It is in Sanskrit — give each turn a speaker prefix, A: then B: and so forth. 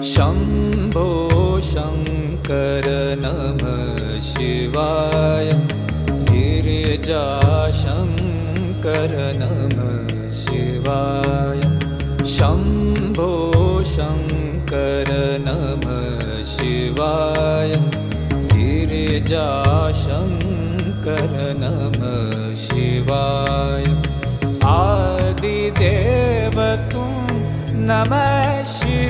A: शम्भो शङ्कर नमः शिवाय। गिरिजाशङ्कर नमः शिवाय। शम्भो शङ्कर नमः शिवाय। गिरिजाशङ्कर नमः शिवाय। आदिदेव तुम नमः शिवाय।